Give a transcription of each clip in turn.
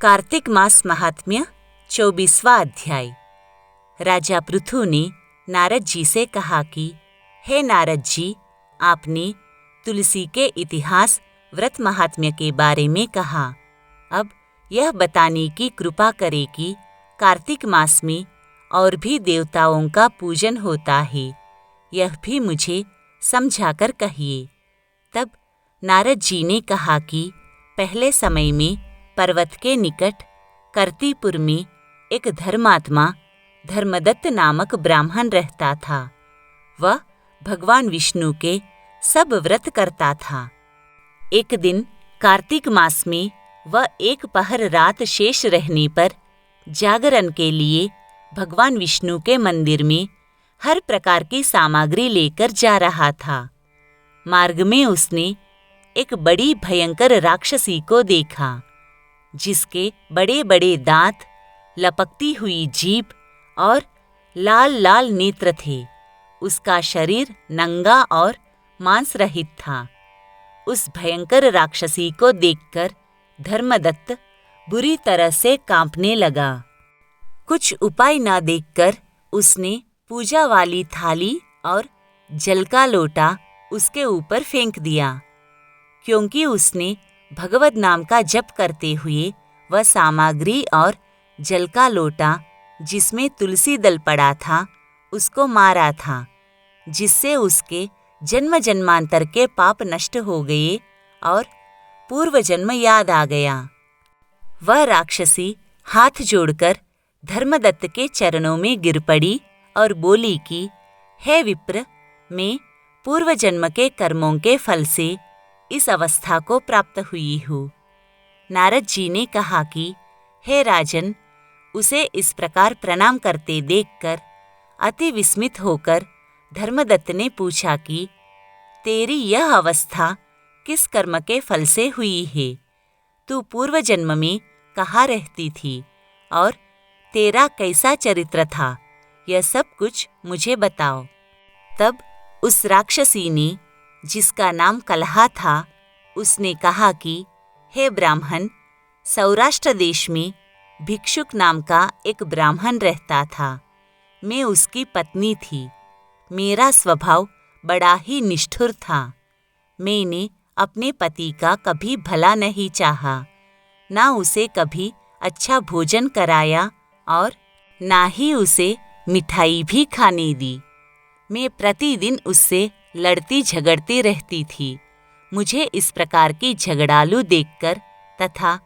कार्तिक मास महात्म्य 24वां अध्याय। राजा पृथु ने नारद जी से कहा कि हे नारद जी, आपने तुलसी के इतिहास व्रत महात्म्य के बारे में कहा। अब यह बताने की कृपा करें कि कार्तिक मास में और भी देवताओं का पूजन होता है, यह भी मुझे समझाकर कहिए। तब नारद जी ने कहा कि पहले समय में पर्वत के निकट कर्तिपुर में एक धर्मात्मा धर्मदत्त नामक ब्राह्मण रहता था। वह भगवान विष्णु के सब व्रत करता था। एक दिन कार्तिक मास में वह एक पहर रात शेष रहने पर जागरण के लिए भगवान विष्णु के मंदिर में हर प्रकार की सामग्री लेकर जा रहा था। मार्ग में उसने एक बड़ी भयंकर राक्षसी को देखा, जिसके बड़े बड़े दांत, लपकती हुई जीभ और लाल लाल नेत्र थे। उसका शरीर नंगा और मांस रहित था। उस भयंकर राक्षसी को देखकर धर्मदत्त बुरी तरह से कांपने लगा। कुछ उपाय न देखकर उसने पूजा वाली थाली और जल का लोटा उसके ऊपर फेंक दिया। क्योंकि उसने भगवद नाम का जप करते हुए वह सामग्री और जल का लोटा जिसमें तुलसी दल पड़ा था उसको मारा था, जिससे उसके जन्म जन्मांतर के पाप नष्ट हो गए और पूर्व जन्म याद आ गया। वह राक्षसी हाथ जोड़कर धर्मदत्त के चरणों में गिर पड़ी और बोली कि हे विप्र, मैं पूर्व जन्म के कर्मों के फल से इस अवस्था को प्राप्त हुई हूँ। नारद जी ने कहा कि हे राजन, उसे इस प्रकार प्रणाम करते देखकर अति विस्मित होकर धर्मदत्त ने पूछा कि तेरी यह अवस्था किस कर्म के फल से हुई है? तू पूर्व जन्म में कहाँ रहती थी और तेरा कैसा चरित्र था? यह सब कुछ मुझे बताओ। तब उस राक्षसी ने, जिसका नाम कलहा था, उसने कहा कि हे ब्राह्मण, सौराष्ट्र देश में भिक्षुक नाम का एक ब्राह्मण रहता था। मैं उसकी पत्नी थी। मेरा स्वभाव बड़ा ही निष्ठुर था। मैंने अपने पति का कभी भला नहीं चाहा, ना उसे कभी अच्छा भोजन कराया और ना ही उसे मिठाई भी खाने दी। मैं प्रतिदिन उससे लड़ती झगड़ती रहती थी। मुझे इस प्रकार की झगड़ालू देखकर तथा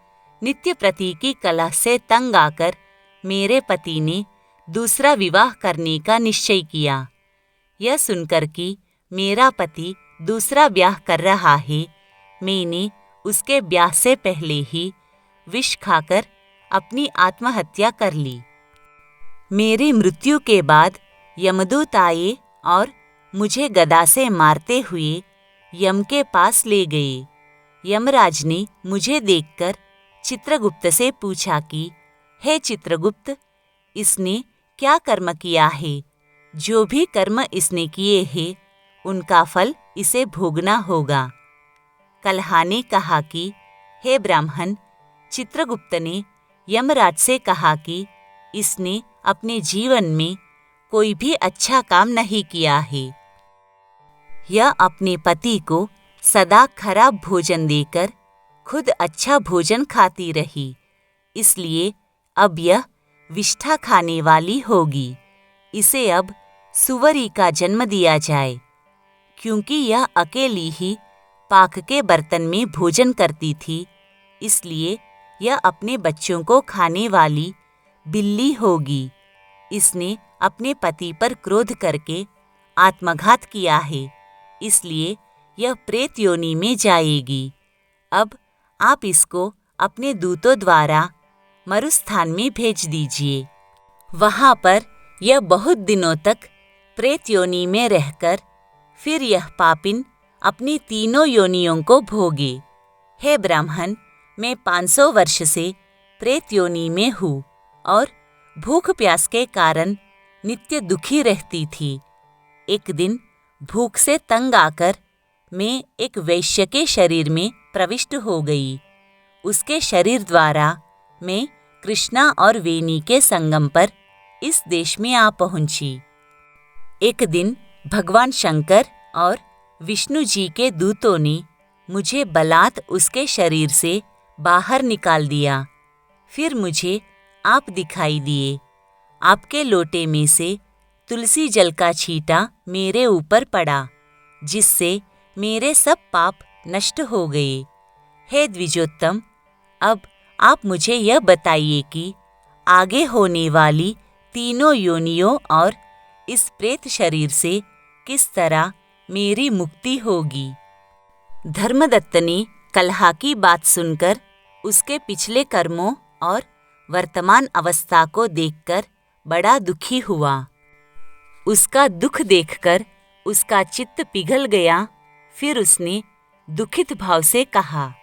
नित्य प्रति की कलह से तंग आकर मेरे पति ने दूसरा विवाह करने का निश्चय किया। यह सुनकर कि मेरा पति दूसरा ब्याह कर रहा है, मैंने उसके ब्याह से पहले ही विष खाकर अपनी आत्महत्या कर ली। मेरी मृत्यु के बाद यमदूत आए और मुझे गदा से मारते हुए यम के पास ले गए। यमराज ने मुझे देखकर चित्रगुप्त से पूछा कि हे चित्रगुप्त, इसने क्या कर्म किया है? जो भी कर्म इसने किए हैं उनका फल इसे भोगना होगा। कलहा ने कहा कि हे ब्राह्मण, चित्रगुप्त ने यमराज से कहा कि इसने अपने जीवन में कोई भी अच्छा काम नहीं किया है। यह अपने पति को सदा खराब भोजन देकर खुद अच्छा भोजन खाती रही, इसलिए अब यह विष्ठा खाने वाली होगी। इसे अब सुवरी का जन्म दिया जाए, क्योंकि यह अकेली ही पाक के बर्तन में भोजन करती थी, इसलिए यह अपने बच्चों को खाने वाली बिल्ली होगी। इसने अपने पति पर क्रोध करके आत्मघात किया है, इसलिए यह प्रेत योनि में जाएगी। अब आप इसको अपने दूतों द्वारा मरुस्थान में भेज दीजिए। वहाँ पर यह बहुत दिनों तक प्रेत योनि में रहकर फिर यह पापिन अपनी तीनों योनियों को भोगे। हे ब्राह्मण, मैं 500 वर्ष से प्रेत योनि में हूँ और भूख प्यास के कारण नित्य दुखी रहती थी। एक दिन भूख से तंग आकर मैं एक वैश्य के शरीर में प्रविष्ट हो गई। उसके शरीर द्वारा मैं कृष्णा और वेणी के संगम पर इस देश में आ पहुंची। एक दिन भगवान शंकर और विष्णु जी के दूतों ने मुझे बलात् उसके शरीर से बाहर निकाल दिया। फिर मुझे आप दिखाई दिए। आपके लोटे में से तुलसी जल का छींटा मेरे ऊपर पड़ा, जिससे मेरे सब पाप नष्ट हो गए। हे द्विजोत्तम, अब आप मुझे यह बताइए कि आगे होने वाली तीनों योनियों और इस प्रेत शरीर से किस तरह मेरी मुक्ति होगी। धर्मदत्त ने कलहा की बात सुनकर उसके पिछले कर्मों और वर्तमान अवस्था को देखकर बड़ा दुखी हुआ। उसका दुख देखकर उसका चित्त पिघल गया। फिर उसने दुखित भाव से कहा,